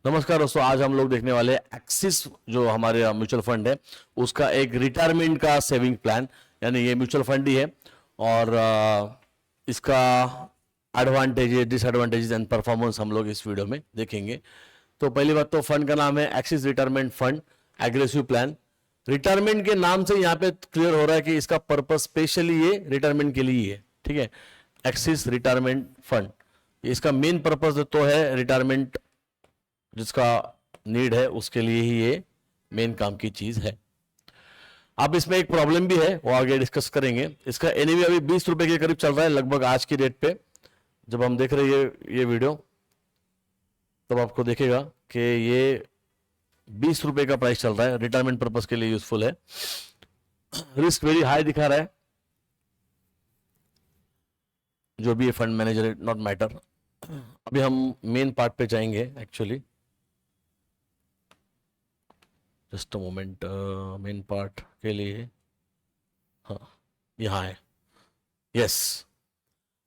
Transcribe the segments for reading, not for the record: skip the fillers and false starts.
नमस्कार दोस्तों, आज हम लोग देखने वाले एक्सिस जो हमारे म्यूचुअल फंड है उसका एक रिटायरमेंट का सेविंग प्लान, यानी ये म्यूचुअल फंड ही है और इसका एडवांटेजेस, डिसएडवांटेजेस एंड परफॉर्मेंस हम लोग इस वीडियो में देखेंगे। तो पहली बात तो फंड का नाम है axis retirement fund aggressive plan. Retirement के नाम से यहाँ पे क्लियर हो रहा है कि इसका पर्पस स्पेशली ये रिटायरमेंट के लिए है, ठीक है। एक्सिस रिटायरमेंट फंड, इसका मेन पर्पस तो है रिटायरमेंट, जिसका नीड है उसके लिए ही ये मेन काम की चीज है। अब इसमें एक प्रॉब्लम भी है, वो आगे डिस्कस करेंगे। इसका एनएवी अभी 20 रुपए के करीब चल रहा है लगभग आज की डेट पे। जब हम देख रहे हैं ये वीडियो तब आपको देखेगा कि ये 20 रुपए का प्राइस चल रहा है, रिटायरमेंट पर्पस के लिए यूजफुल है। रिस्क वेरी हाई दिखा रहा है, जो भी ये फंड मैनेजर नॉट मैटर। अभी हम मेन पार्ट पे जाएंगे actually, just a moment. Main part के लिए हाँ यहाँ है, यस।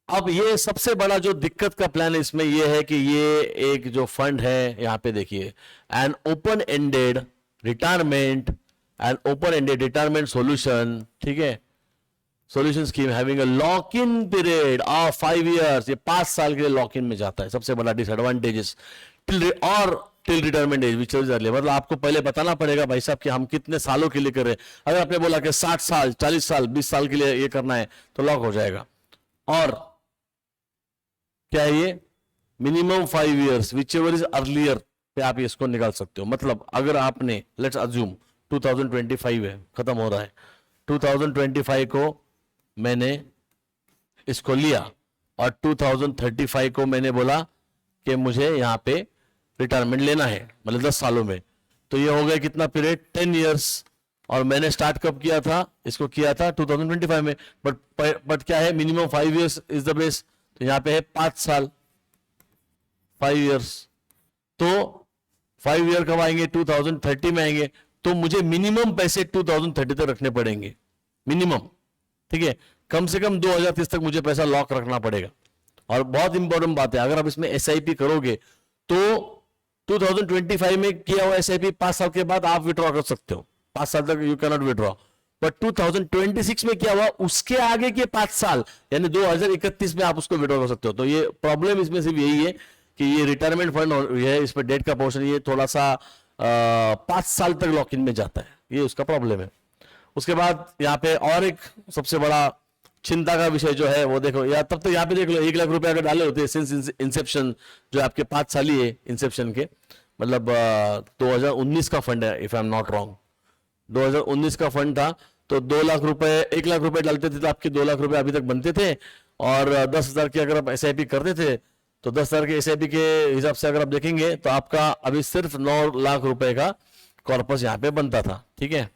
अब ये सबसे बड़ा जो दिक्कत का प्लान इसमें ये है कि ये एक जो फंड है, यहाँ पे देखिए, an open ended retirement, an open ended retirement solution, ठीक है, solution scheme having a lock in period of 5 years. ये 5 साल के लिए लॉक इन में जाता है। सबसे बड़ा disadvantages till retirement age which is early, मतलब आपको पहले बताना पड़ेगा भाई साहब कि हम कितने सालों के लिए कर रहे हैं। अगर आपने बोला कि 60 साल, 40 साल, 20 साल के लिए ये करना है तो लॉक हो जाएगा। और क्या है ये, minimum 5 years which ever is earlier पे आप इसको निकाल सकते हो। मतलब अगर आपने लेट्स अज्यूम 2025 है, खत्म हो रहा है, 2025 को मैंने इसको लिया और 2035 को मैंने बोला कि मुझे यहां पे रिटायरमेंट लेना है, मतलब 10 सालों में, तो ये हो गया कितना पीरियड, 10 इयर्स। और मैंने स्टार्ट कब किया था, इसको किया था 2025 में, बट क्या है, minimum 5 years is the base, तो यहाँ पे है 5 साल, 5 इयर्स। तो 5 ईयर कब आएंगे, 2030 में आएंगे, तो मुझे मिनिमम पैसे 2030 तक रखने पड़ेंगे, मिनिमम, ठीक है। कम से कम 2030 तक मुझे पैसा लॉक रखना पड़ेगा। और बहुत इंपॉर्टेंट बात है, अगर आप इसमें SIP करोगे तो 2025 में किया हुआ SIP 5 साल के बाद आप विड्रॉ कर सकते हो, 5 साल तक you can not withdraw. But 2026 में किया हुआ उसके आगे के 5 साल यानी 2031 में आप उसको विड्रॉ कर सकते हो। तो ये प्रॉब्लम इसमें सिर्फ यही है कि ये रिटायरमेंट फंड है, इस पर डेट का पोर्शन ये थोड़ा सा 5 साल तक लॉक इन में जाता है, ये उसका प्रॉब्लम है। उसके बाद यहाँ पे और एक सबसे बड़ा चिंता का विषय जो है वो देखो, या तब तक यहाँ पे देख लो 1 लाख रुपए अगर डाले होते सिंस इंसेप्शन, जो आपके 5 साल ही है इंसेप्शन के, मतलब 2019 का फंड है if I am not wrong, 2019 का फंड था, तो 2 लाख रुपए, 1 लाख रुपए डालते थे तो आपके 2 लाख रुपए अभी तक बनते थे। और 10,000 की अगर आप SIP करते थे तो 10,000 के SIP के हिसाब से अगर आप देखेंगे तो आपका अभी सिर्फ 9 लाख रुपए का कॉर्पस यहाँ पे बनता था, ठीक है।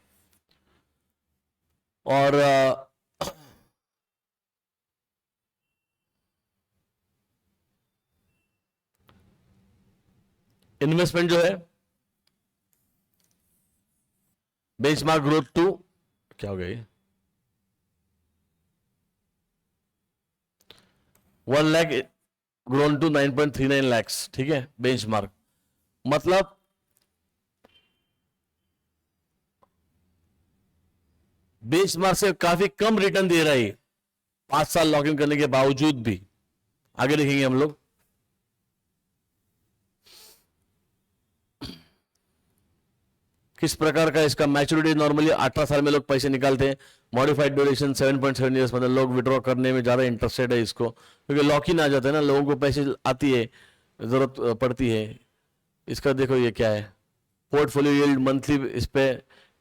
और इन्वेस्टमेंट जो है बेंचमार्क ग्रोथ टू, क्या हो गई, 1 लाख ग्रोन टू 9.39 लैक्स, ठीक है, बेंचमार्क। मतलब बेंचमार्क से काफी कम रिटर्न दे रहा है 5 साल लॉक इन करने के बावजूद भी। आगे देखेंगे हम लोग। किस प्रकार का इसका मैच्योरिटी, नॉर्मली 18 साल में लोग पैसे निकालते हैं। मॉडिफाइड ड्यूरेशन 7.7 इयर्स, मतलब लोग विड्रॉ करने में ज्यादा इंटरेस्टेड है इसको, क्योंकि लॉक इन आ जाता है ना, लोगों को पैसे आती है, जरूरत पड़ती है। इसका देखो ये क्या है, पोर्टफोलियो यील्ड मंथली, इस पे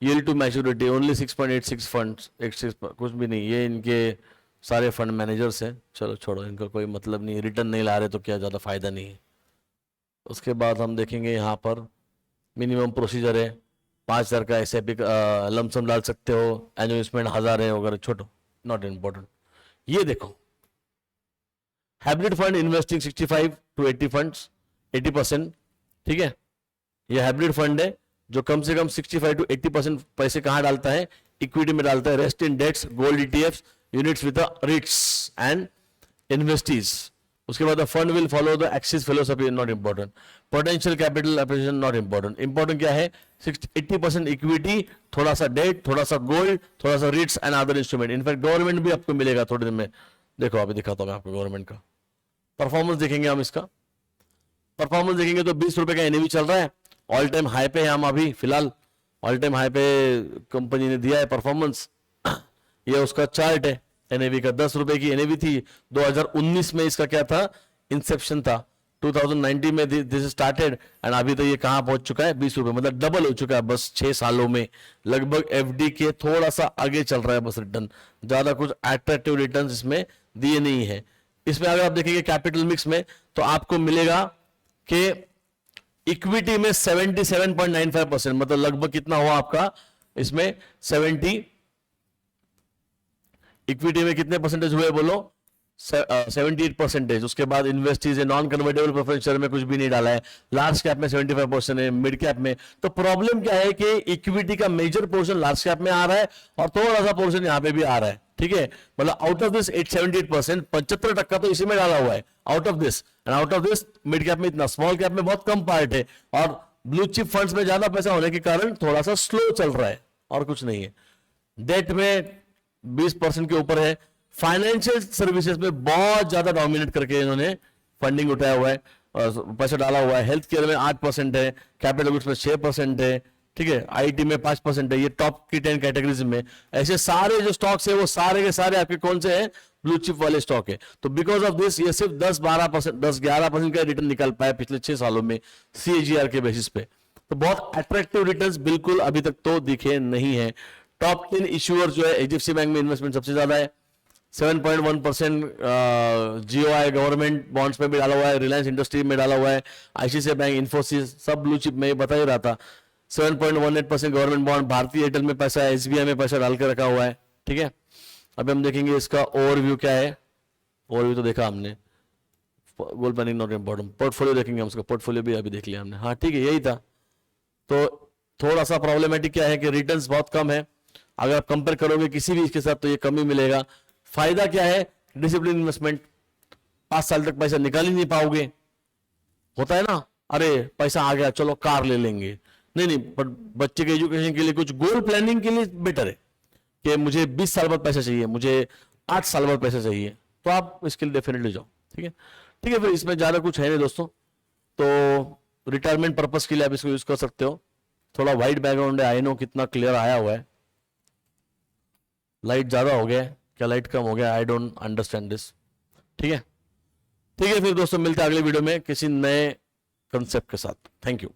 yield to maturity only 6.86 funds, 86 कुछ भी नहीं, ये इनके सारे फंड मैनेजर्स हैं। चलो छोड़ो, इनका कोई मतलब नहीं, रिटर्न नहीं ला रहे तो क्या ज्यादा फायदा नहीं है। उसके बाद हम देखेंगे यहाँ पर मिनिमम प्रोसीजर है, 5,000 का SIP लमसम डाल सकते हो, एनुअल इन्वेस्टमेंट 1,000 है वगैरह, छोटो, नॉट इम्पोर्टेंट। ये देखो hybrid fund investing 65 to 80 funds, 80%, ठीक है। ये हाइब्रिड फंड है जो कम से कम 65 to 80% पैसे कहां डालता है, इक्विटी में डालता है, rest in debts, gold ETFs, units with REITs and InvITs. उसके बाद fund will follow the Axis philosophy, not important. Potential capital appreciation, not important. Important क्या है, 80% इक्विटी, थोड़ा सा डेट, थोड़ा सा गोल्ड, थोड़ा सा REITs and other instrument. In fact government भी आपको मिलेगा थोड़े दिन में। देखो अभी दिखाता हूं मैं आपको गवर्नमेंट का परफॉर्मेंस, देखेंगे हम इसका परफॉर्मेंस देखेंगे तो 20 रुपए का एनएवी चल रहा है, ऑल टाइम हाई पे है हम अभी फिलहाल, ऑल टाइम हाई पे कंपनी ने दिया है परफॉर्मेंस। ये उसका चार्ट है एनएवी का, 10 रुपए की एनएवी थी 2019 में, इसका क्या था, इंसेप्शन था 2019 में दिस स्टार्टेड, एंड अभी तो ये कहां पहुंच चुका है, 20 रुपए, मतलब डबल हो चुका है बस 6 सालों में। लगभग एफडी के थोड़ा सा आगे चल रहा है बस रिटर्न, ज्यादा कुछ अट्रैक्टिव रिटर्न इसमें दिए नहीं है। इसमें अगर आप देखेंगे कैपिटल मिक्स में तो आपको मिलेगा कि इक्विटी में 77.95%, मतलब लगभग कितना हुआ आपका इसमें 70, इक्विटी में कितने परसेंटेज हुए बोलो, 78%। उसके बाद इन्वेस्टीज है, नॉन कन्वर्टेबल प्रेफरेंस शेयर में कुछ भी नहीं डाला है, लार्ज कैप में 75% है, मिड कैप में। तो प्रॉब्लम क्या है कि इक्विटी का मेजर पोर्शन लार्ज कैप में आ रहा है और थोड़ा सा पोर्शन यहां पे भी आ रहा है, ठीक है। मतलब आउट ऑफ दिस 78%, 75% तो इसी में डाला हुआ है out of this, and out of this mid cap में इतना, स्मॉल कैप में बहुत कम पार्ट है, और ब्लू चिप फंड्स में ज्यादा पैसा होने के कारण थोड़ा सा स्लो चल रहा है, और कुछ नहीं है। डेट में 20% के ऊपर है, फाइनेंशियल सर्विसेज में बहुत ज्यादा डोमिनेट करके इन्होंने फंडिंग उठाया हुआ है, पैसा डाला हुआ है। हेल्थ केयर में 8% है, कैपिटल गुड्स में 6% है, ठीक है, आईटी में 5% है। ये टॉप की 10 कैटेगरीज में ऐसे सारे जो स्टॉक्स है वो सारे के सारे आपके कौन से हैं, ब्लू चिप वाले स्टॉक है। तो बिकॉज ऑफ दिस ये सिर्फ 10-11% का रिटर्न निकल पाया पिछले 6 सालों में सीएजीआर के बेसिस पे। तो बहुत अट्रैक्टिव रिटर्न्स बिल्कुल अभी तक तो दिखे नहीं है। टॉप 10 इश्यूअर जो है, एचडीएफसी बैंक में इन्वेस्टमेंट सबसे ज्यादा है, 7.1%, जीओआई गवर्नमेंट बॉन्ड्स में भी डाला हुआ है, रिलायंस इंडस्ट्री में डाला हुआ है, आईसीआईसीआई बैंक, इन्फोसिस, सब ब्लू चिप में, बता ही रहा था। 7.18% गवर्नमेंट बॉन्ड, भारतीय एयरटेल में पैसा है, एसबीआई में पैसा डाल के रखा हुआ है, ठीक है। अभी हम देखेंगे इसका ओवरव्यू क्या है। ओवरव्यू तो देखा हमने, gold planning not important. Portfolio देखेंगे हम, उसका पोर्टफोलियो भी अभी देख लिया हमने, हाँ ठीक है, यही था। तो थोड़ा सा प्रॉब्लमेटिक क्या है कि रिटर्न्स बहुत कम है, अगर आप कंपेयर करोगे किसी भी इसके साथ तो ये कमी मिलेगा। फायदा क्या है, डिसिप्लिन इन्वेस्टमेंट, 5 साल तक पैसा निकाल ही नहीं पाओगे, होता है ना, अरे पैसा आ गया चलो कार ले लेंगे, नहीं, पर बच्चे के एजुकेशन के लिए कुछ गोल प्लानिंग के लिए बेटर है कि मुझे 20 साल बाद पैसा चाहिए, मुझे 8 साल बाद पैसा चाहिए, तो आप इसके लिए डेफिनेटली जाओ, ठीक है। ठीक है, फिर इसमें ज्यादा कुछ है नहीं दोस्तों, तो रिटायरमेंट पर्पस के लिए आप इसको यूज कर सकते हो। थोड़ा वाइट बैकग्राउंड है, आई नो कितना क्लियर आया हुआ है, लाइट ज्यादा हो गया है क्या, लाइट कम हो गया, आई डोंट अंडरस्टैंड दिस, ठीक है। ठीक है, फिर दोस्तों मिलते हैं अगले वीडियो में किसी नए कंसेप्ट के साथ। Thank you.